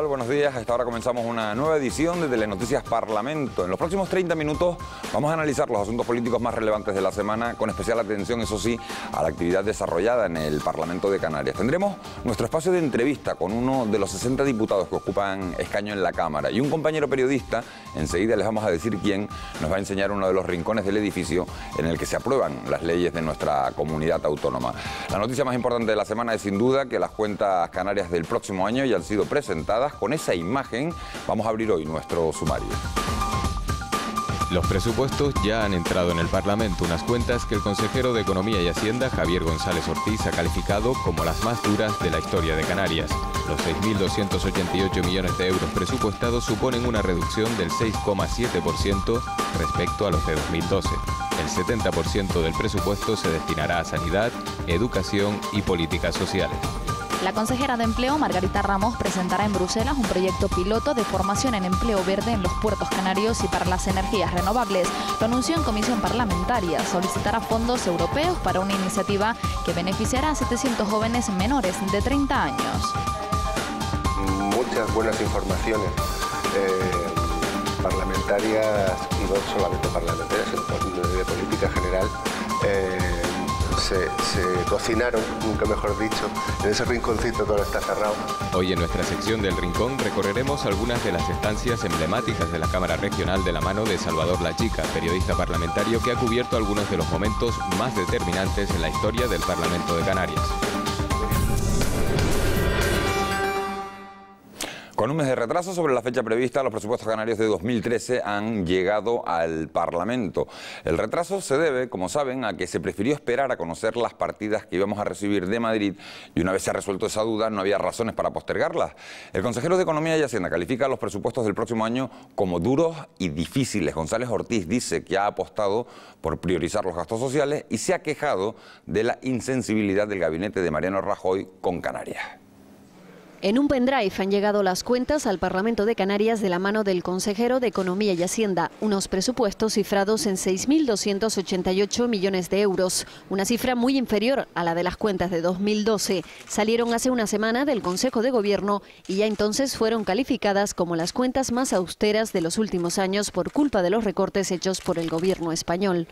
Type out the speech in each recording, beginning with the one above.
Buenos días. A esta hora comenzamos una nueva edición de Telenoticias Parlamento. En los próximos 30 minutos vamos a analizar los asuntos políticos más relevantes de la semana, con especial atención, eso sí, a la actividad desarrollada en el Parlamento de Canarias. Tendremos nuestro espacio de entrevista con uno de los 60 diputados que ocupan escaño en la Cámara y un compañero periodista, enseguida les vamos a decir quién, nos va a enseñar uno de los rincones del edificio en el que se aprueban las leyes de nuestra comunidad autónoma. La noticia más importante de la semana es sin duda que las cuentas canarias del próximo año ya han sido presentadas. Con esa imagen vamos a abrir hoy nuestro sumario. Los presupuestos ya han entrado en el Parlamento, unas cuentas que el consejero de Economía y Hacienda, Javier González Ortiz, ha calificado como las más duras de la historia de Canarias. Los 6.288 millones de euros presupuestados suponen una reducción del 6,7% respecto a los de 2012. El 70% del presupuesto se destinará a sanidad, educación y políticas sociales. La consejera de Empleo, Margarita Ramos, presentará en Bruselas un proyecto piloto de formación en empleo verde en los puertos canarios y para las energías renovables. Lo anunció en comisión parlamentaria. Solicitará fondos europeos para una iniciativa que beneficiará a 700 jóvenes menores de 30 años. Muchas buenas informaciones parlamentarias, y no solamente parlamentarias, sino de política general. Se cocinaron, nunca mejor dicho, en ese rinconcito que ahora está cerrado. Hoy en nuestra sección del Rincón recorreremos algunas de las estancias emblemáticas de la Cámara Regional de la mano de Salvador La Chica, periodista parlamentario que ha cubierto algunos de los momentos más determinantes en la historia del Parlamento de Canarias. Con un mes de retraso sobre la fecha prevista, los presupuestos canarios de 2013 han llegado al Parlamento. El retraso se debe, como saben, a que se prefirió esperar a conocer las partidas que íbamos a recibir de Madrid y una vez se ha resuelto esa duda no había razones para postergarlas. El consejero de Economía y Hacienda califica los presupuestos del próximo año como duros y difíciles. González Ortiz dice que ha apostado por priorizar los gastos sociales y se ha quejado de la insensibilidad del gabinete de Mariano Rajoy con Canarias. En un pendrive han llegado las cuentas al Parlamento de Canarias de la mano del consejero de Economía y Hacienda, unos presupuestos cifrados en 6.288 millones de euros, una cifra muy inferior a la de las cuentas de 2012. Salieron hace una semana del Consejo de Gobierno y ya entonces fueron calificadas como las cuentas más austeras de los últimos años por culpa de los recortes hechos por el Gobierno español.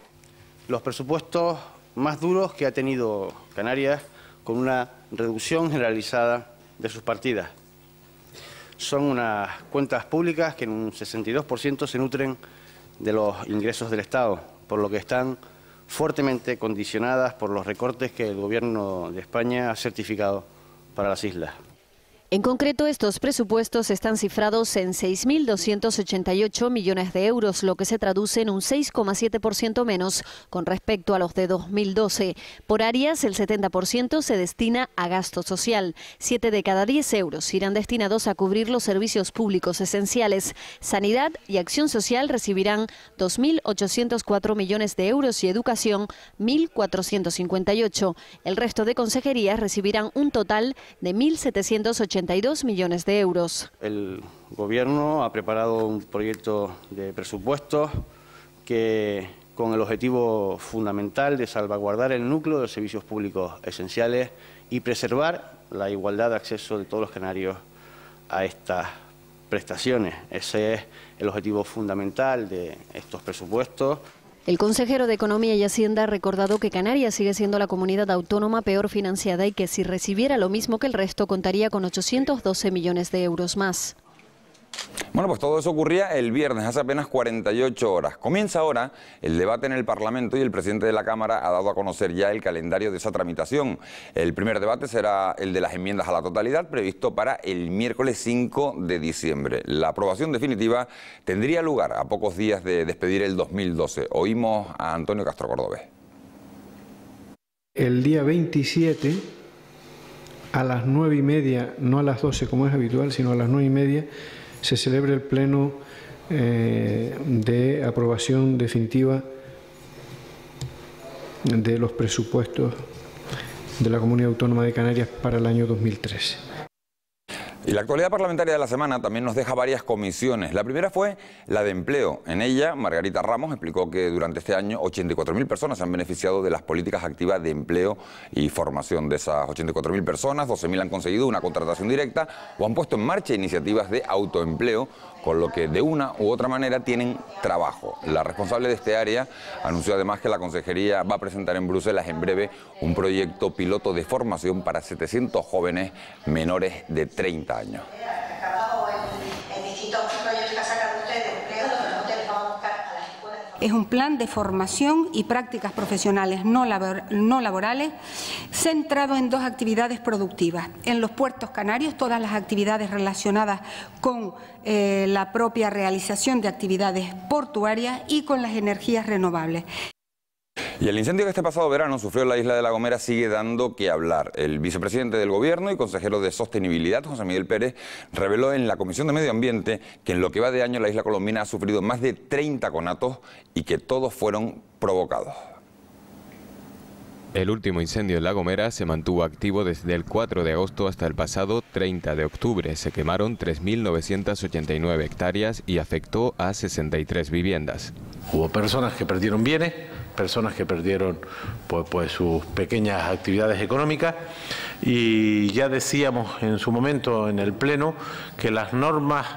Los presupuestos más duros que ha tenido Canarias, con una reducción generalizada de sus partidas. Son unas cuentas públicas que en un 62% se nutren de los ingresos del Estado, por lo que están fuertemente condicionadas por los recortes que el Gobierno de España ha certificado para las islas. En concreto, estos presupuestos están cifrados en 6.288 millones de euros, lo que se traduce en un 6,7% menos con respecto a los de 2012. Por áreas, el 70% se destina a gasto social. 7 de cada 10 euros irán destinados a cubrir los servicios públicos esenciales. Sanidad y Acción Social recibirán 2.804 millones de euros y Educación 1.458. El resto de consejerías recibirán un total de 1.782 millones de euros. El Gobierno ha preparado un proyecto de presupuestos que, con el objetivo fundamental de salvaguardar el núcleo de los servicios públicos esenciales y preservar la igualdad de acceso de todos los canarios a estas prestaciones. Ese es el objetivo fundamental de estos presupuestos. El consejero de Economía y Hacienda ha recordado que Canarias sigue siendo la comunidad autónoma peor financiada y que si recibiera lo mismo que el resto contaría con 812 millones de euros más. Bueno, pues todo eso ocurría el viernes, hace apenas 48 horas. Comienza ahora el debate en el Parlamento y el presidente de la Cámara ha dado a conocer ya el calendario de esa tramitación. El primer debate será el de las enmiendas a la totalidad, previsto para el miércoles 5 de diciembre. La aprobación definitiva tendría lugar a pocos días de despedir el 2012. Oímos a Antonio Castro Cordobés. El día 27, a las 9:30, no a las 12 como es habitual, sino a las 9:30, se celebra el pleno de aprobación definitiva de los presupuestos de la Comunidad Autónoma de Canarias para el año 2013. Y la actualidad parlamentaria de la semana también nos deja varias comisiones. La primera fue la de empleo. En ella, Margarita Ramos explicó que durante este año 84.000 personas se han beneficiado de las políticas activas de empleo y formación. De esas 84.000 personas, 12.000 han conseguido una contratación directa o han puesto en marcha iniciativas de autoempleo, con lo que de una u otra manera tienen trabajo. La responsable de este área anunció además que la Consejería va a presentar en Bruselas en breve un proyecto piloto de formación para 700 jóvenes menores de 30 años. Es un plan de formación y prácticas profesionales no laborales centrado en dos actividades productivas. En los puertos canarios, todas las actividades relacionadas con la propia realización de actividades portuarias y con las energías renovables. Y el incendio que este pasado verano sufrió la isla de La Gomera sigue dando que hablar. El vicepresidente del Gobierno y consejero de Sostenibilidad, José Miguel Pérez, reveló en la Comisión de Medio Ambiente que en lo que va de año la isla colombina ha sufrido más de 30 conatos y que todos fueron provocados. El último incendio en La Gomera se mantuvo activo desde el 4 de agosto hasta el pasado 30 de octubre. Se quemaron 3.989 hectáreas y afectó a 63 viviendas. Hubo personas que perdieron bienes, personas que perdieron pues sus pequeñas actividades económicas, y ya decíamos en su momento en el Pleno que las normas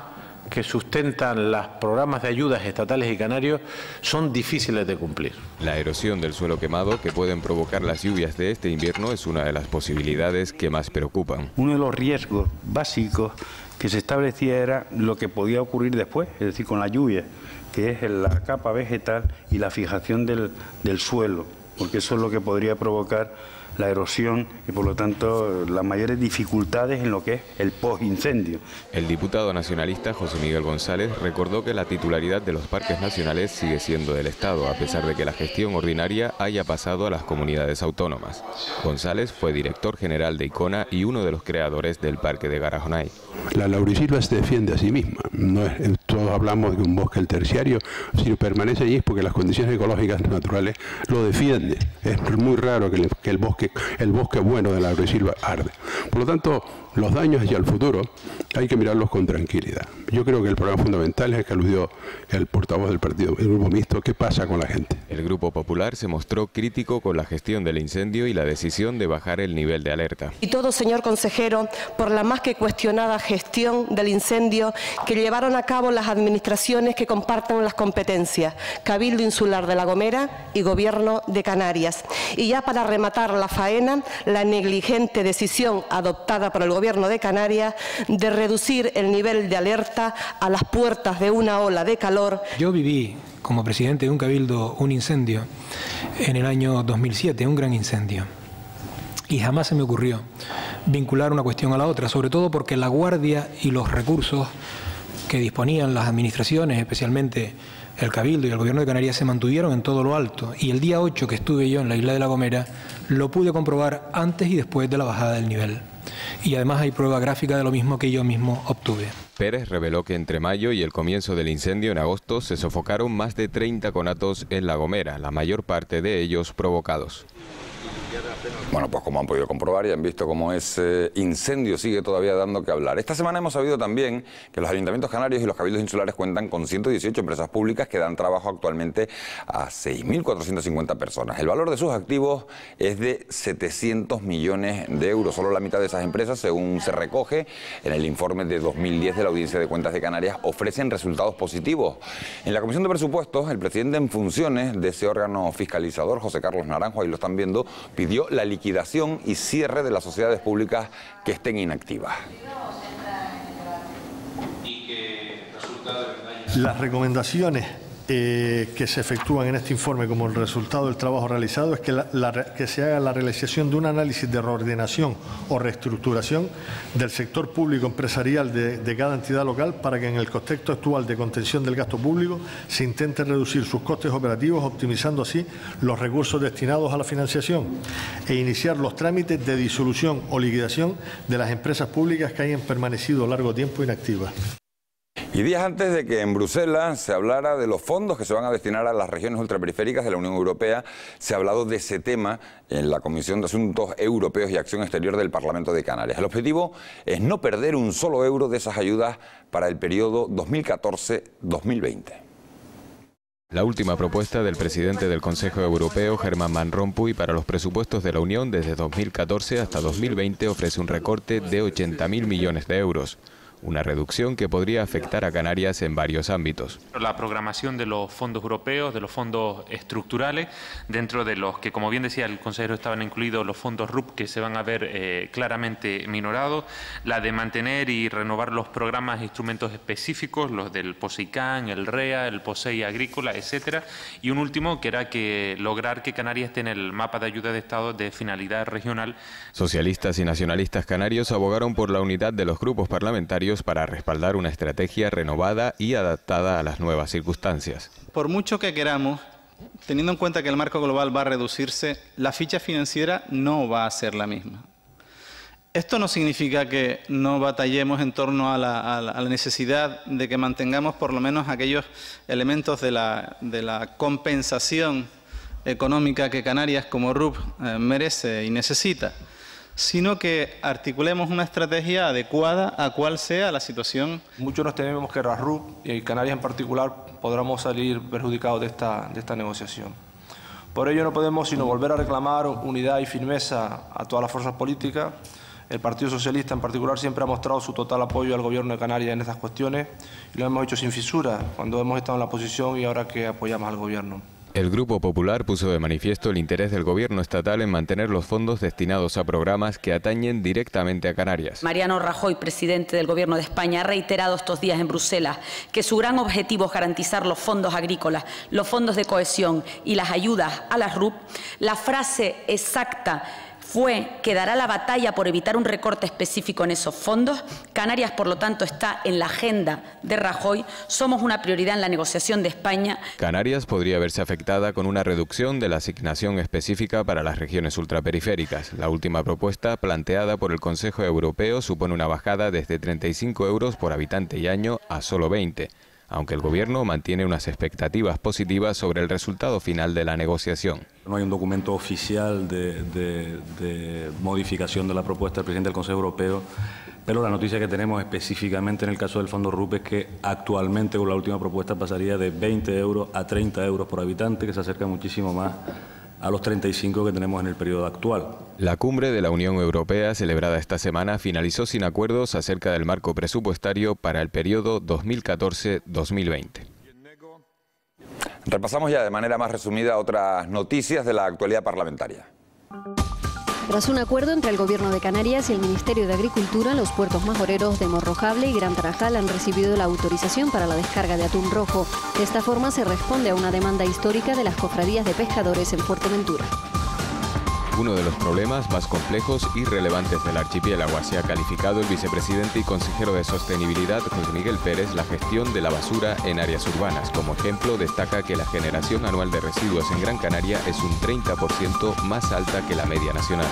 que sustentan los programas de ayudas estatales y canarios son difíciles de cumplir. La erosión del suelo quemado que pueden provocar las lluvias de este invierno es una de las posibilidades que más preocupan. Uno de los riesgos básicos que se establecía era lo que podía ocurrir después, es decir, con la lluvia, que es la capa vegetal y la fijación del suelo, porque eso es lo que podría provocar la erosión y por lo tanto las mayores dificultades en lo que es el postincendio. El diputado nacionalista José Miguel González recordó que la titularidad de los parques nacionales sigue siendo del Estado, a pesar de que la gestión ordinaria haya pasado a las comunidades autónomas. González fue director general de ICONA y uno de los creadores del Parque de Garajonay. La laurisilva se defiende a sí misma. No es, todos hablamos de un bosque terciario, si permanece allí es porque las condiciones ecológicas naturales lo defienden. Es muy raro que el bosque bueno de la laurisilva arde. Por lo tanto, los daños hacia el futuro hay que mirarlos con tranquilidad. Yo creo que el problema fundamental es el que aludió el portavoz del partido, el Grupo Mixto, ¿qué pasa con la gente? El Grupo Popular se mostró crítico con la gestión del incendio y la decisión de bajar el nivel de alerta. Y todo, señor consejero, por la más que cuestionada gestión del incendio que llevaron a cabo las administraciones que comparten las competencias, Cabildo Insular de La Gomera y Gobierno de Canarias. Y ya para rematar la faena, la negligente decisión adoptada por el Gobierno de Canarias de reducir el nivel de alerta a las puertas de una ola de calor. Yo viví como presidente de un cabildo un incendio en el año 2007, un gran incendio. Y jamás se me ocurrió vincular una cuestión a la otra, sobre todo porque la guardia y los recursos que disponían las administraciones, especialmente el Cabildo y el Gobierno de Canarias, se mantuvieron en todo lo alto. Y el día 8 que estuve yo en la isla de La Gomera, lo pude comprobar antes y después de la bajada del nivel. Y además hay prueba gráfica de lo mismo que yo mismo obtuve. Pérez reveló que entre mayo y el comienzo del incendio en agosto se sofocaron más de 30 conatos en La Gomera, la mayor parte de ellos provocados. Bueno, pues como han podido comprobar y han visto cómo ese incendio sigue todavía dando que hablar. Esta semana hemos sabido también que los ayuntamientos canarios y los cabildos insulares cuentan con 118 empresas públicas que dan trabajo actualmente a 6.450 personas. El valor de sus activos es de 700 millones de euros. Solo la mitad de esas empresas, según se recoge en el informe de 2010 de la Audiencia de Cuentas de Canarias, ofrecen resultados positivos. En la Comisión de Presupuestos, el presidente en funciones de ese órgano fiscalizador, José Carlos Naranjo, ahí lo están viendo, pidió la liquidación y cierre de las sociedades públicas que estén inactivas. Las recomendaciones que se efectúan en este informe como el resultado del trabajo realizado es que se haga la realización de un análisis de reordenación o reestructuración del sector público empresarial de cada entidad local para que en el contexto actual de contención del gasto público se intente reducir sus costes operativos, optimizando así los recursos destinados a la financiación e iniciar los trámites de disolución o liquidación de las empresas públicas que hayan permanecido largo tiempo inactivas. Y días antes de que en Bruselas se hablara de los fondos que se van a destinar a las regiones ultraperiféricas de la Unión Europea, se ha hablado de ese tema en la Comisión de Asuntos Europeos y Acción Exterior del Parlamento de Canarias. El objetivo es no perder un solo euro de esas ayudas para el periodo 2014-2020. La última propuesta del presidente del Consejo Europeo, Herman Van Rompuy, para los presupuestos de la Unión desde 2014 hasta 2020 ofrece un recorte de 80.000 millones de euros. Una reducción que podría afectar a Canarias en varios ámbitos. La programación de los fondos europeos, de los fondos estructurales, dentro de los que, como bien decía el consejero, estaban incluidos los fondos RUP, que se van a ver claramente minorados, la de mantener y renovar los programas e instrumentos específicos, los del POSEICAN, el REA, el POSEI agrícola, etcétera, y un último que era lograr que Canarias esté en el mapa de ayuda de Estado de finalidad regional. Socialistas y nacionalistas canarios abogaron por la unidad de los grupos parlamentarios para respaldar una estrategia renovada y adaptada a las nuevas circunstancias. Por mucho que queramos, teniendo en cuenta que el marco global va a reducirse, la ficha financiera no va a ser la misma. Esto no significa que no batallemos en torno a la necesidad de que mantengamos por lo menos aquellos elementos de la compensación económica que Canarias como RUP merece y necesita, sino que articulemos una estrategia adecuada a cuál sea la situación. Muchos nos tememos que la RUP y Canarias en particular podamos salir perjudicados de esta negociación. Por ello no podemos sino volver a reclamar unidad y firmeza a todas las fuerzas políticas. El Partido Socialista en particular siempre ha mostrado su total apoyo al Gobierno de Canarias en estas cuestiones y lo hemos hecho sin fisura cuando hemos estado en la oposición y ahora que apoyamos al Gobierno. El Grupo Popular puso de manifiesto el interés del Gobierno estatal en mantener los fondos destinados a programas que atañen directamente a Canarias. Mariano Rajoy, presidente del Gobierno de España, ha reiterado estos días en Bruselas que su gran objetivo es garantizar los fondos agrícolas, los fondos de cohesión y las ayudas a las RUP. La frase exacta fue que dará la batalla por evitar un recorte específico en esos fondos. Canarias, por lo tanto, está en la agenda de Rajoy. Somos una prioridad en la negociación de España. Canarias podría verse afectada con una reducción de la asignación específica para las regiones ultraperiféricas. La última propuesta, planteada por el Consejo Europeo, supone una bajada desde 35 euros por habitante y año a solo 20. Aunque el Gobierno mantiene unas expectativas positivas sobre el resultado final de la negociación. No hay un documento oficial de modificación de la propuesta del presidente del Consejo Europeo, pero la noticia que tenemos específicamente en el caso del Fondo RUP es que actualmente con la última propuesta pasaría de 20 euros a 30 euros por habitante, que se acerca muchísimo más a los 35 que tenemos en el periodo actual. La cumbre de la Unión Europea celebrada esta semana finalizó sin acuerdos acerca del marco presupuestario para el periodo 2014-2020. Repasamos ya de manera más resumida otras noticias de la actualidad parlamentaria. Tras un acuerdo entre el Gobierno de Canarias y el Ministerio de Agricultura, los puertos majoreros de Morrojable y Gran Tarajal han recibido la autorización para la descarga de atún rojo. De esta forma se responde a una demanda histórica de las cofradías de pescadores en Fuerteventura. Uno de los problemas más complejos y relevantes del archipiélago, así ha calificado el vicepresidente y consejero de Sostenibilidad, José Miguel Pérez, la gestión de la basura en áreas urbanas. Como ejemplo, destaca que la generación anual de residuos en Gran Canaria es un 30% más alta que la media nacional.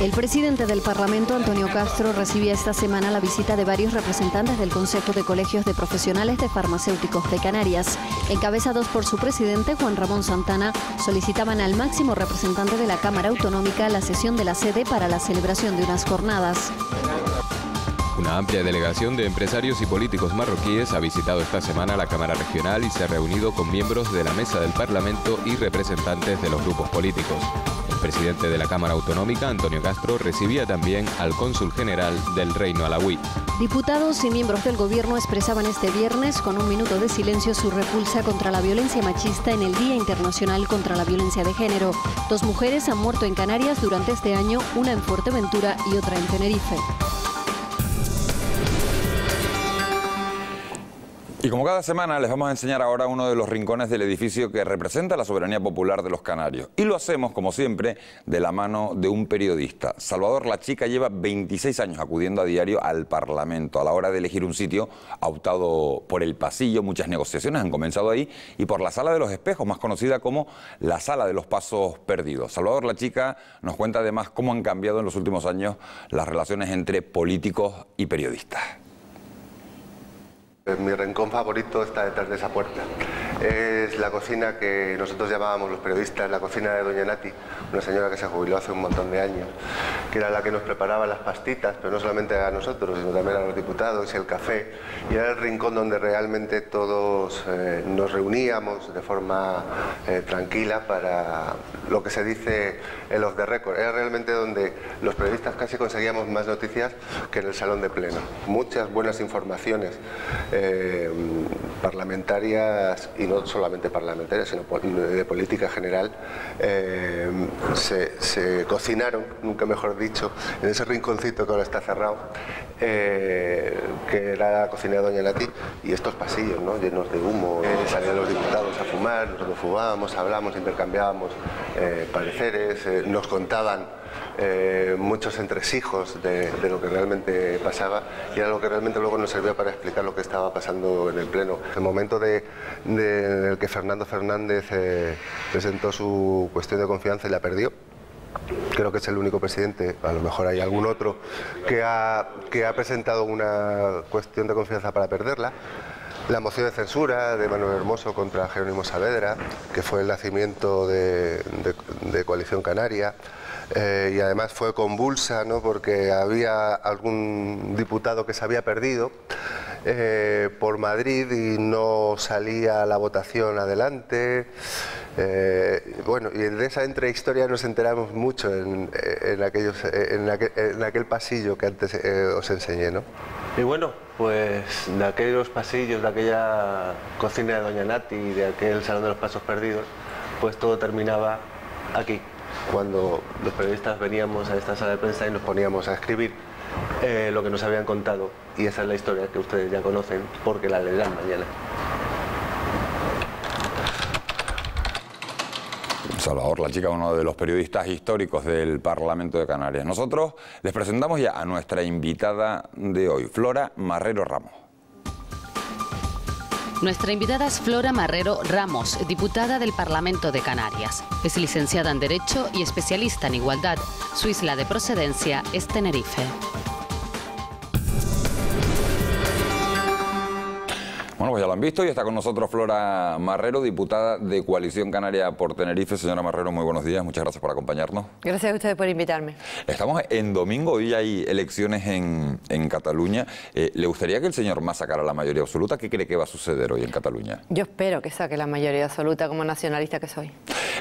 El presidente del Parlamento, Antonio Castro, recibía esta semana la visita de varios representantes del Consejo de Colegios de Profesionales de Farmacéuticos de Canarias. Encabezados por su presidente, Juan Ramón Santana, solicitaban al máximo representante de la Cámara Autonómica la cesión de la sede para la celebración de unas jornadas. Una amplia delegación de empresarios y políticos marroquíes ha visitado esta semana la Cámara Regional y se ha reunido con miembros de la Mesa del Parlamento y representantes de los grupos políticos. El presidente de la Cámara Autonómica, Antonio Castro, recibía también al cónsul general del Reino Alauí. Diputados y miembros del Gobierno expresaban este viernes con un minuto de silencio su repulsa contra la violencia machista en el Día Internacional contra la Violencia de Género. 2 mujeres han muerto en Canarias durante este año, una en Fuerteventura y otra en Tenerife. Y como cada semana les vamos a enseñar ahora uno de los rincones del edificio que representa la soberanía popular de los canarios. Y lo hacemos, como siempre, de la mano de un periodista. Salvador La Chica lleva 26 años acudiendo a diario al Parlamento. A la hora de elegir un sitio ha optado por el pasillo. Muchas negociaciones han comenzado ahí y por la Sala de los Espejos, más conocida como la Sala de los Pasos Perdidos. Salvador La Chica nos cuenta además cómo han cambiado en los últimos años las relaciones entre políticos y periodistas. Mi rincón favorito está detrás de esa puerta. Es la cocina que nosotros llamábamos los periodistas la cocina de Doña Nati, una señora que se jubiló hace un montón de años, que era la que nos preparaba las pastitas, pero no solamente a nosotros, sino también a los diputados y el café. Y era el rincón donde realmente todos nos reuníamos de forma tranquila para lo que se dice el off the record. Era realmente donde los periodistas casi conseguíamos más noticias que en el salón de pleno. Muchas buenas informaciones parlamentarias, y no solamente parlamentarias, sino de política general, se cocinaron, nunca mejor dicho, en ese rinconcito que ahora está cerrado, que era la cocina de Doña Nati, y estos pasillos, ¿no?, llenos de humo. Salían los diputados a fumar, nosotros fumábamos, hablábamos, intercambiábamos pareceres, nos contaban muchos entresijos de lo que realmente pasaba, y era lo que realmente luego nos servía para explicar lo que estaba pasando en el Pleno. El momento en el que Fernando Fernández presentó su cuestión de confianza y la perdió. Creo que es el único presidente, a lo mejor hay algún otro, que ha presentado una cuestión de confianza para perderla. La moción de censura de Manuel Hermoso contra Jerónimo Saavedra, que fue el nacimiento de Coalición Canaria. Y además fue convulsa, ¿no?, porque había algún diputado que se había perdido por Madrid y no salía la votación adelante. Bueno, y de esa entrehistoria nos enteramos mucho en aquel pasillo que antes os enseñé, ¿no? Y bueno, pues de aquellos pasillos, de aquella cocina de Doña Nati y de aquel Salón de los Pasos Perdidos, pues todo terminaba aquí, cuando los periodistas veníamos a esta sala de prensa y nos poníamos a escribir lo que nos habían contado, y esa es la historia que ustedes ya conocen porque la leerán mañana. Salvador La Chica, uno de los periodistas históricos del Parlamento de Canarias. Nosotros les presentamos ya a nuestra invitada de hoy, Flora Marrero Ramos. Nuestra invitada es Flora Marrero Ramos, diputada del Parlamento de Canarias. Es licenciada en Derecho y especialista en Igualdad. Su isla de procedencia es Tenerife. Bueno, pues ya lo han visto y está con nosotros Flora Marrero, diputada de Coalición Canaria por Tenerife. Señora Marrero, muy buenos días, muchas gracias por acompañarnos. Gracias a ustedes por invitarme. Estamos en domingo, hoy hay elecciones en Cataluña. ¿Le gustaría que el señor Mas sacara la mayoría absoluta? ¿Qué cree que va a suceder hoy en Cataluña? Yo espero que saque la mayoría absoluta como nacionalista que soy.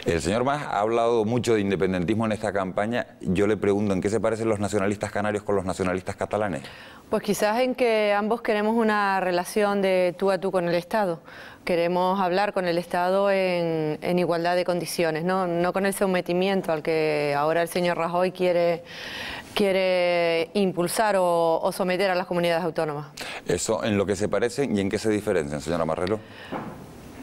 El señor Mas ha hablado mucho de independentismo en esta campaña. Yo le pregunto, ¿en qué se parecen los nacionalistas canarios con los nacionalistas catalanes? Pues quizás en que ambos queremos una relación de tú a tú con el Estado. Queremos hablar con el Estado en igualdad de condiciones, no con el sometimiento al que ahora el señor Rajoy quiere impulsar o someter a las comunidades autónomas. ¿Eso en lo que se parecen y en qué se diferencian, señora Marrero?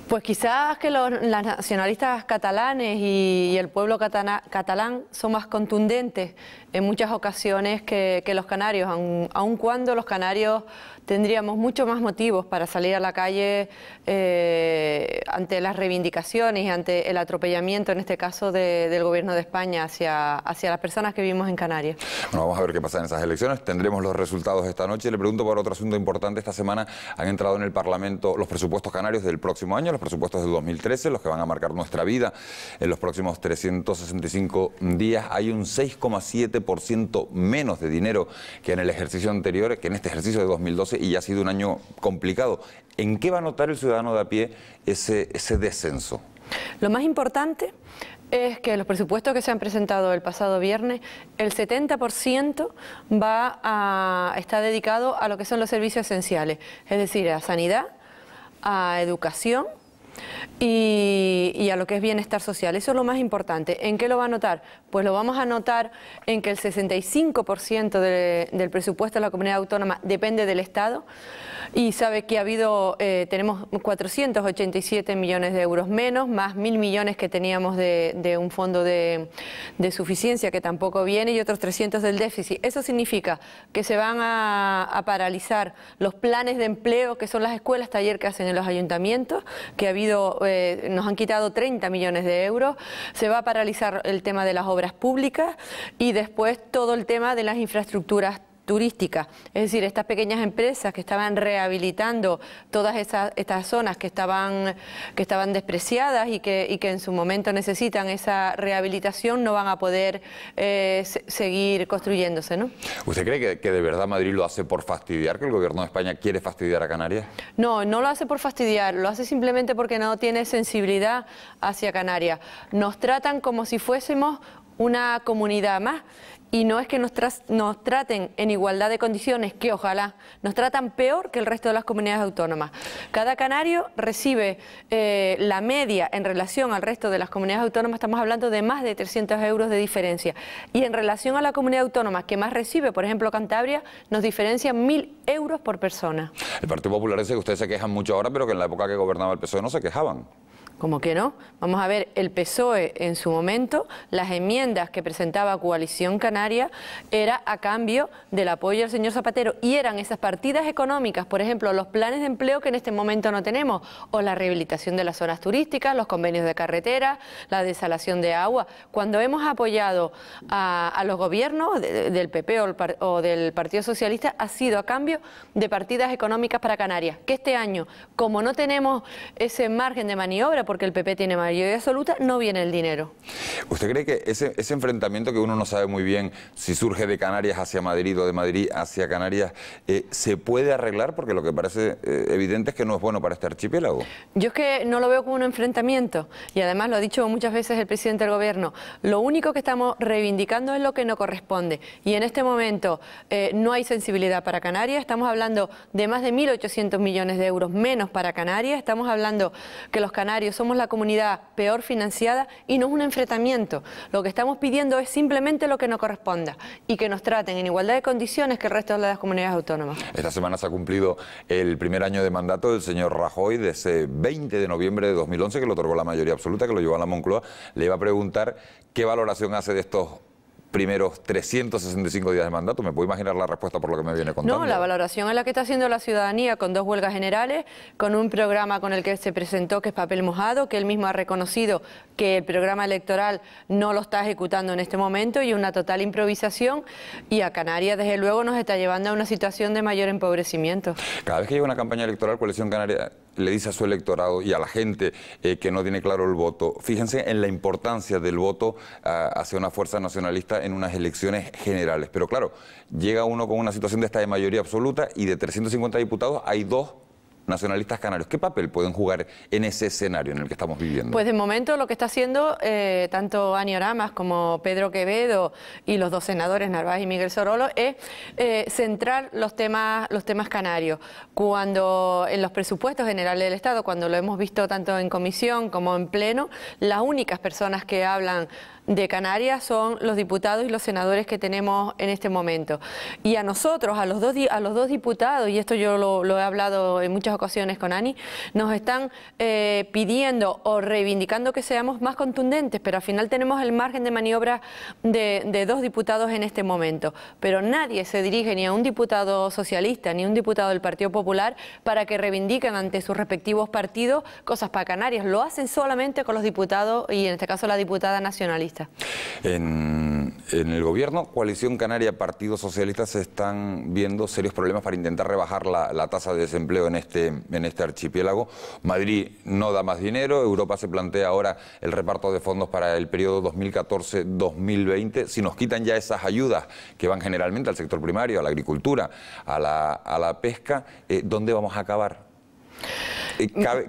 Pues quizás que los nacionalistas catalanes y el pueblo catalán son más contundentes en muchas ocasiones que los canarios, aun cuando los canarios tendríamos mucho más motivos para salir a la calle ante las reivindicaciones y ante el atropellamiento, en este caso, del Gobierno de España hacia las personas que vivimos en Canarias. Bueno, vamos a ver qué pasa en esas elecciones. Tendremos los resultados esta noche. Le pregunto por otro asunto importante. Esta semana han entrado en el Parlamento los presupuestos canarios del próximo año, los presupuestos del 2013, los que van a marcar nuestra vida en los próximos 365 días. Hay un 6,7% menos de dinero que en el ejercicio anterior, que en este ejercicio de 2012, y ya ha sido un año complicado. ¿En qué va a notar el ciudadano de a pie ese descenso? Lo más importante es que los presupuestos que se han presentado el pasado viernes, el 70% está dedicado a lo que son los servicios esenciales, es decir, a sanidad, a educación y a lo que es bienestar social. Eso es lo más importante. ¿En qué lo va a notar? Pues lo vamos a notar en que el 65% del presupuesto de la comunidad autónoma depende del Estado, y sabe que tenemos 487 millones de euros menos, más 1.000 millones que teníamos de un fondo de suficiencia que tampoco viene, y otros 300 del déficit. Eso significa que se van a paralizar los planes de empleo, que son las escuelas taller que hacen en los ayuntamientos, que nos han quitado 30 millones de euros. Se va a paralizar el tema de las obras públicas y después todo el tema de las infraestructuras turísticas, es decir, estas pequeñas empresas que estaban rehabilitando todas estas zonas que estaban despreciadas y que en su momento necesitan esa rehabilitación, no van a poder seguir construyéndose, ¿no? ¿Usted cree que de verdad Madrid lo hace por fastidiar, que el gobierno de España quiere fastidiar a Canarias? No, no lo hace por fastidiar, lo hace simplemente porque no tiene sensibilidad hacia Canarias. Nos tratan como si fuésemos una comunidad más. Y no es que nos traten en igualdad de condiciones, que ojalá, nos tratan peor que el resto de las comunidades autónomas. Cada canario recibe la media en relación al resto de las comunidades autónomas, estamos hablando de más de 300 euros de diferencia. Y en relación a la comunidad autónoma que más recibe, por ejemplo Cantabria, nos diferencia 1.000 euros por persona. El Partido Popular dice que ustedes se quejan mucho ahora, pero que en la época que gobernaba el PSOE no se quejaban. ¿Cómo que no? Vamos a ver, el PSOE en su momento, las enmiendas que presentaba Coalición Canaria era a cambio del apoyo del señor Zapatero y eran esas partidas económicas, por ejemplo, los planes de empleo que en este momento no tenemos, o la rehabilitación de las zonas turísticas, los convenios de carretera, la desalación de agua. Cuando hemos apoyado a los gobiernos del PP o del Partido Socialista ha sido a cambio de partidas económicas para Canarias, que este año, como no tenemos ese margen de maniobra, porque el PP tiene mayoría absoluta, no viene el dinero. ¿Usted cree que ese enfrentamiento que uno no sabe muy bien si surge de Canarias hacia Madrid o de Madrid hacia Canarias, se puede arreglar? Porque lo que parece evidente es que no es bueno para este archipiélago. Yo es que no lo veo como un enfrentamiento y además lo ha dicho muchas veces el presidente del gobierno. Lo único que estamos reivindicando es lo que no corresponde y en este momento no hay sensibilidad para Canarias. Estamos hablando de más de 1.800 millones de euros menos para Canarias. Estamos hablando que los canarios somos la comunidad peor financiada y no es un enfrentamiento. Lo que estamos pidiendo es simplemente lo que no corresponda y que nos traten en igualdad de condiciones que el resto de las comunidades autónomas. Esta semana se ha cumplido el primer año de mandato del señor Rajoy, de ese 20 de noviembre de 2011, que le otorgó la mayoría absoluta, que lo llevó a la Moncloa. Le iba a preguntar qué valoración hace de estos primeros 365 días de mandato. Me puedo imaginar la respuesta por lo que me viene contando. No, la valoración es la que está haciendo la ciudadanía con 2 huelgas generales, con un programa con el que se presentó que es papel mojado, que él mismo ha reconocido que el programa electoral no lo está ejecutando en este momento y una total improvisación, y a Canarias desde luego nos está llevando a una situación de mayor empobrecimiento. Cada vez que llega una campaña electoral, Coalición Canaria le dice a su electorado y a la gente que no tiene claro el voto, fíjense en la importancia del voto hacia una fuerza nacionalista en unas elecciones generales. Pero claro, llega uno con una situación de esta de mayoría absoluta y de 350 diputados hay 2 nacionalistas canarios. ¿Qué papel pueden jugar en ese escenario en el que estamos viviendo? Pues de momento lo que está haciendo tanto Ani Oramas como Pedro Quevedo y los 2 senadores, Narváez y Miguel Sorolo, es centrar los temas canarios. Cuando en los presupuestos generales del Estado, cuando lo hemos visto tanto en comisión como en pleno, las únicas personas que hablan de Canarias son los diputados y los senadores que tenemos en este momento. Y a nosotros, a los dos diputados, y esto yo lo he hablado en muchas ocasiones con Ani, nos están pidiendo o reivindicando que seamos más contundentes, pero al final tenemos el margen de maniobra de 2 diputados en este momento. Pero nadie se dirige ni a un diputado socialista ni a un diputado del Partido Popular para que reivindiquen ante sus respectivos partidos cosas para Canarias. Lo hacen solamente con los diputados y en este caso la diputada nacionalista. En el gobierno, Coalición Canaria, Partido Socialista se están viendo serios problemas para intentar rebajar la tasa de desempleo en este archipiélago. Madrid no da más dinero, Europa se plantea ahora el reparto de fondos para el periodo 2014-2020. Si nos quitan ya esas ayudas que van generalmente al sector primario, a la agricultura, a la pesca, ¿dónde vamos a acabar?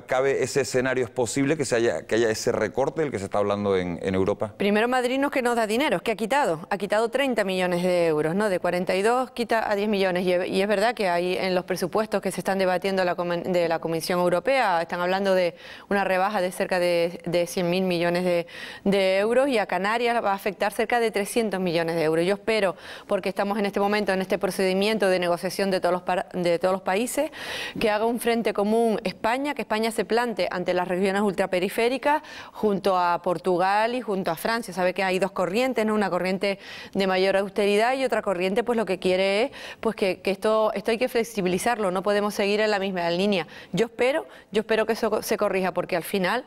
¿Cabe ese escenario? ¿Es posible que haya ese recorte del que se está hablando en Europa? Primero Madrid no es que nos da dinero, es que ha quitado 30 millones de euros, ¿no? De 42 quita a 10 millones y es verdad que hay en los presupuestos que se están debatiendo de la Comisión Europea, están hablando de una rebaja de cerca de 100.000 millones de euros y a Canarias va a afectar cerca de 300 millones de euros. Yo espero, porque estamos en este momento en este procedimiento de negociación de todos los países, que haga un frente común España España, que España se plante ante las regiones ultraperiféricas junto a Portugal y junto a Francia. Sabe que hay dos corrientes, ¿no? Una corriente de mayor austeridad y otra corriente pues lo que quiere es pues que esto hay que flexibilizarlo, no podemos seguir en la misma línea. Yo espero que eso se corrija, porque al final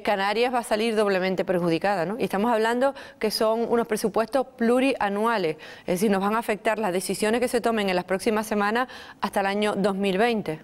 Canarias va a salir doblemente perjudicada, ¿no? Y estamos hablando que son unos presupuestos plurianuales, es decir, nos van a afectar las decisiones que se tomen en las próximas semanas hasta el año 2020.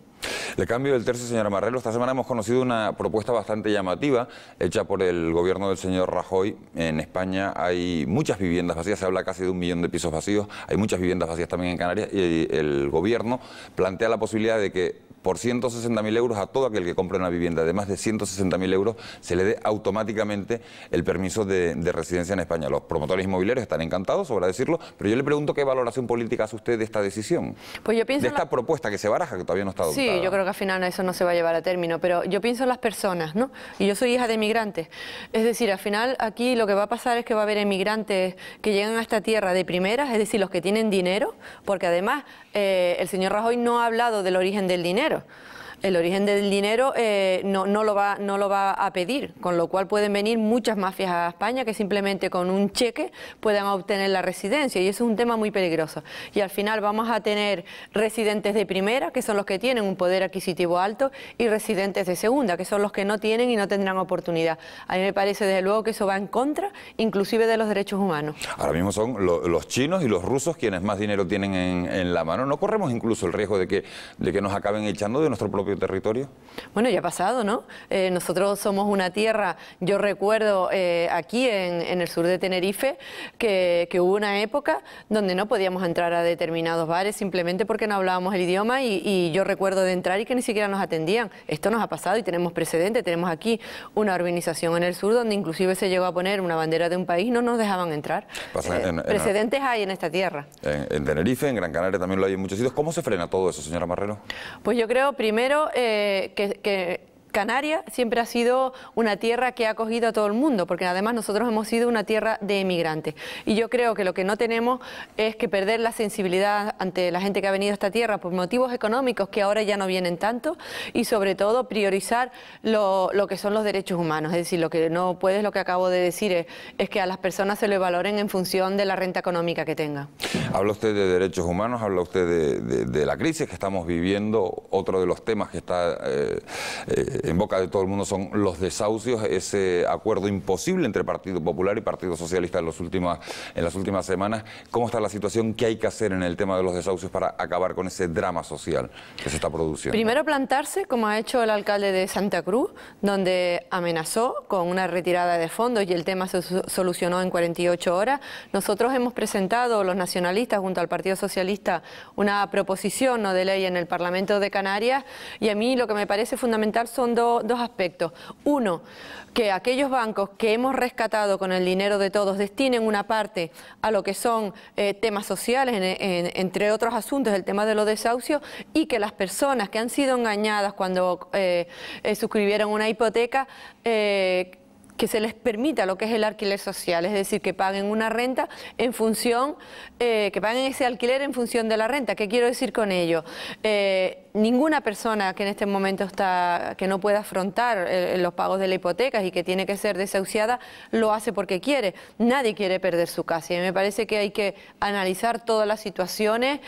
Le cambio el tercio, señora Marrero. Esta semana hemos conocido una propuesta bastante llamativa hecha por el gobierno del señor Rajoy. En España hay muchas viviendas vacías, se habla casi de 1 millón de pisos vacíos, hay muchas viviendas vacías también en Canarias, y el gobierno plantea la posibilidad de que por 160.000 euros a todo aquel que compre una vivienda de más de 160.000 euros se le dé automáticamente el permiso de residencia en España. Los promotores inmobiliarios están encantados, sobra decirlo, pero yo le pregunto qué valoración política hace usted de esta decisión, pues yo pienso de esta propuesta que se baraja, que todavía no está adoptada. Sí, yo creo que al final eso no se va a llevar a término, pero yo pienso en las personas, ¿no? Y yo soy hija de emigrantes, es decir, al final aquí lo que va a pasar es que va a haber emigrantes que llegan a esta tierra de primeras, es decir, los que tienen dinero, porque además el señor Rajoy no ha hablado del origen del dinero. El origen del dinero no lo va a pedir, con lo cual pueden venir muchas mafias a España que simplemente con un cheque puedan obtener la residencia, y eso es un tema muy peligroso. Y al final vamos a tener residentes de primera, que son los que tienen un poder adquisitivo alto, y residentes de segunda, que son los que no tienen y no tendrán oportunidad. A mí me parece desde luego que eso va en contra inclusive de los derechos humanos. Ahora mismo son los chinos y los rusos quienes más dinero tienen en la mano. ¿No corremos incluso el riesgo de que nos acaben echando de nuestro propio territorio? Bueno, ya ha pasado, ¿no? Nosotros somos una tierra, yo recuerdo aquí en el sur de Tenerife que hubo una época donde no podíamos entrar a determinados bares simplemente porque no hablábamos el idioma, y yo recuerdo de entrar y que ni siquiera nos atendían. Esto nos ha pasado y tenemos precedentes. Tenemos aquí una urbanización en el sur donde inclusive se llegó a poner una bandera de un país y no nos dejaban entrar. Precedentes hay en esta tierra. En Tenerife, en Gran Canaria también lo hay en muchos sitios. ¿Cómo se frena todo eso, señora Marrero? Pues yo creo, primero, que Canarias siempre ha sido una tierra que ha acogido a todo el mundo, porque además nosotros hemos sido una tierra de emigrantes. Y yo creo que lo que no tenemos es que perder la sensibilidad ante la gente que ha venido a esta tierra por motivos económicos, que ahora ya no vienen tanto, y sobre todo priorizar lo que son los derechos humanos. Es decir, lo que no puede, lo que acabo de decir, es que a las personas se les valoren en función de la renta económica que tengan. Habla usted de derechos humanos, habla usted de la crisis que estamos viviendo. Otro de los temas que está en boca de todo el mundo son los desahucios, ese acuerdo imposible entre Partido Popular y Partido Socialista en las últimas semanas. ¿Cómo está la situación? ¿Qué hay que hacer en el tema de los desahucios para acabar con ese drama social que se está produciendo? Primero, plantarse, como ha hecho el alcalde de Santa Cruz, donde amenazó con una retirada de fondos y el tema se solucionó en 48 horas. Nosotros hemos presentado, los nacionalistas, junto al Partido Socialista, una proposición de ley en el Parlamento de Canarias, y a mí lo que me parece fundamental son dos aspectos. Uno, que aquellos bancos que hemos rescatado con el dinero de todos destinen una parte a lo que son temas sociales, entre otros asuntos, el tema de los desahucios, y que las personas que han sido engañadas cuando suscribieron una hipoteca, que se les permita lo que es el alquiler social, es decir, que paguen una renta en función, que paguen ese alquiler en función de la renta. ¿Qué quiero decir con ello? Ninguna persona que en este momento que no pueda afrontar los pagos de la hipoteca y que tiene que ser desahuciada, lo hace porque quiere. Nadie quiere perder su casa, y me parece que hay que analizar todas las situaciones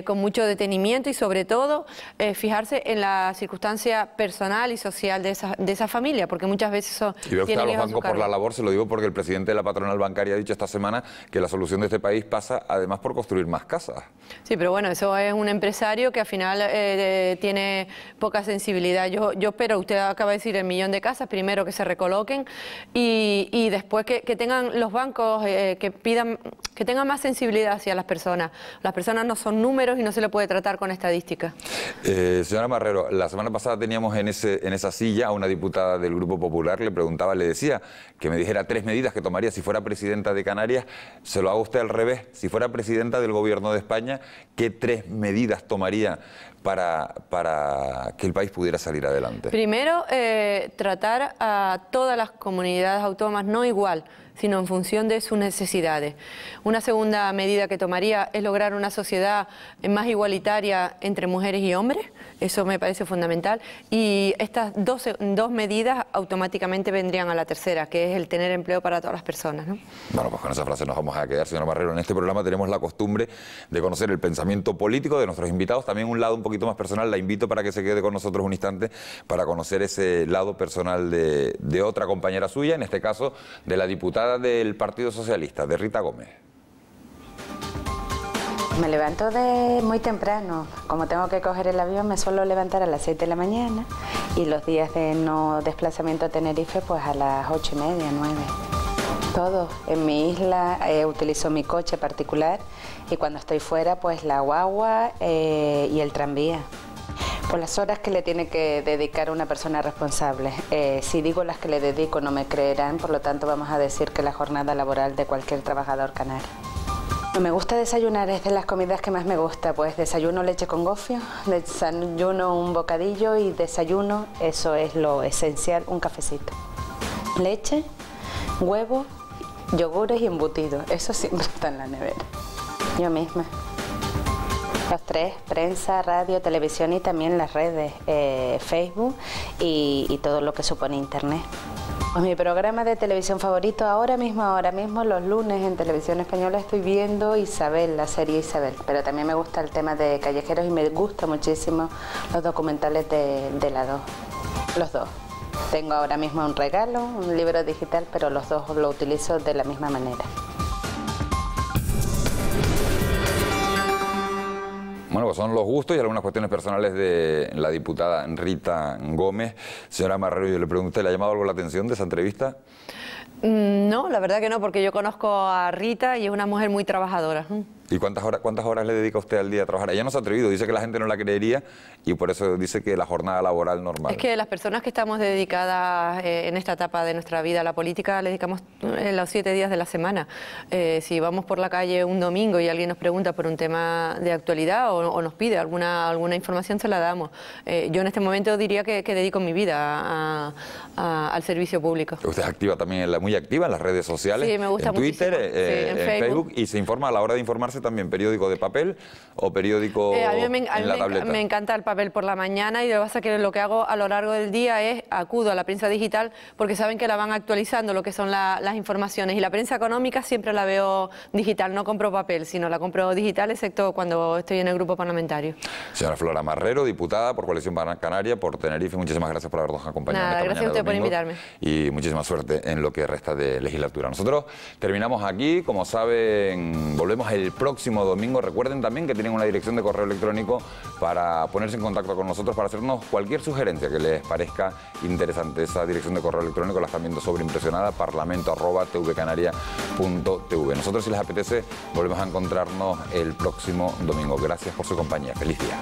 con mucho detenimiento, y sobre todo fijarse en la circunstancia personal y social de esa familia, porque muchas veces eso... Y ve usted a los bancos por la labor, se lo digo porque el presidente de la patronal bancaria ha dicho esta semana que la solución de este país pasa además por construir más casas. Sí, pero bueno, eso es un empresario que al final tiene poca sensibilidad. Yo espero, usted acaba de decir, 1 millón de casas, primero que se recoloquen, y después que tengan los bancos, que tengan más sensibilidad hacia las personas. Las personas no son números y no se le puede tratar con estadísticas. Señora Marrero, la semana pasada teníamos en esa silla a una diputada del Grupo Popular, le preguntaba, le decía que me dijera 3 medidas que tomaría si fuera presidenta de Canarias. Se lo hago usted al revés. Si fuera presidenta del Gobierno de España, ¿qué 3 medidas tomaría para que el país pudiera salir adelante? Primero, tratar a todas las comunidades autónomas no igual, sino en función de sus necesidades. Una segunda medida que tomaría es lograr una sociedad más igualitaria entre mujeres y hombres, eso me parece fundamental, y estas dos medidas automáticamente vendrían a la tercera, que es el tener empleo para todas las personas, ¿no? Bueno, pues con esa frase nos vamos a quedar, señora Marrero. En este programa tenemos la costumbre de conocer el pensamiento político de nuestros invitados, también un lado un poquito más personal. La invito para que se quede con nosotros un instante para conocer ese lado personal de otra compañera suya, en este caso de la diputada del Partido Socialista, de Rita Gómez. Me levanto muy temprano. Como tengo que coger el avión, me suelo levantar a las 7 de la mañana y los días de no desplazamiento a Tenerife, pues a las 8:30, 9. Todo. En mi isla utilizo mi coche particular y cuando estoy fuera, pues la guagua y el tranvía. Por las horas que le tiene que dedicar una persona responsable. Si digo las que le dedico no me creerán, por lo tanto vamos a decir que la jornada laboral de cualquier trabajador canario. Me gusta desayunar, es de las comidas que más me gusta, pues desayuno leche con gofio, desayuno un bocadillo y desayuno, eso es lo esencial, un cafecito. Leche, huevo, yogures y embutidos, eso siempre está en la nevera. Yo misma. Los tres, prensa, radio, televisión y también las redes, Facebook y todo lo que supone Internet. Pues mi programa de televisión favorito ahora mismo los lunes en Televisión Española estoy viendo Isabel, la serie Isabel, pero también me gusta el tema de callejeros y me gusta muchísimo los documentales de la 2, los dos. Tengo ahora mismo un regalo, un libro digital, pero los dos lo utilizo de la misma manera. Bueno, pues son los gustos y algunas cuestiones personales de la diputada Rita Gómez. Señora Marrero, yo le pregunté, ¿le ha llamado algo la atención de esa entrevista? No, la verdad que no, porque yo conozco a Rita y es una mujer muy trabajadora. ¿Y cuántas horas le dedica usted al día a trabajar? Ella no se ha atrevido, dice que la gente no la creería y por eso dice que la jornada laboral normal. Es que las personas que estamos dedicadas en esta etapa de nuestra vida a la política le dedicamos los 7 días de la semana. Si vamos por la calle un domingo y alguien nos pregunta por un tema de actualidad o nos pide alguna información, se la damos. Yo en este momento diría que dedico mi vida al servicio público. Usted es activa también, muy activa en las redes sociales, sí, me gusta en Twitter, en Facebook, y se informa a la hora de informarse también, periódico de papel o periódico en la tableta. Me encanta el papel por la mañana y lo que pasa es que lo que hago a lo largo del día es acudo a la prensa digital porque saben que la van actualizando lo que son las informaciones y la prensa económica siempre la veo digital, no compro papel, sino la compro digital excepto cuando estoy en el grupo parlamentario. Señora Flora Marrero, diputada por Coalición Canaria, por Tenerife, muchísimas gracias por habernos acompañado. Nada, gracias a usted por invitarme. Y muchísima suerte en lo que resta de legislatura. Nosotros terminamos aquí, como saben, volvemos el próximo domingo. Recuerden también que tienen una dirección de correo electrónico para ponerse en contacto con nosotros, para hacernos cualquier sugerencia que les parezca interesante. Esa dirección de correo electrónico la están viendo sobreimpresionada, parlamento@tvcanaria.tv. Nosotros, si les apetece, volvemos a encontrarnos el próximo domingo. Gracias por su compañía. Feliz día.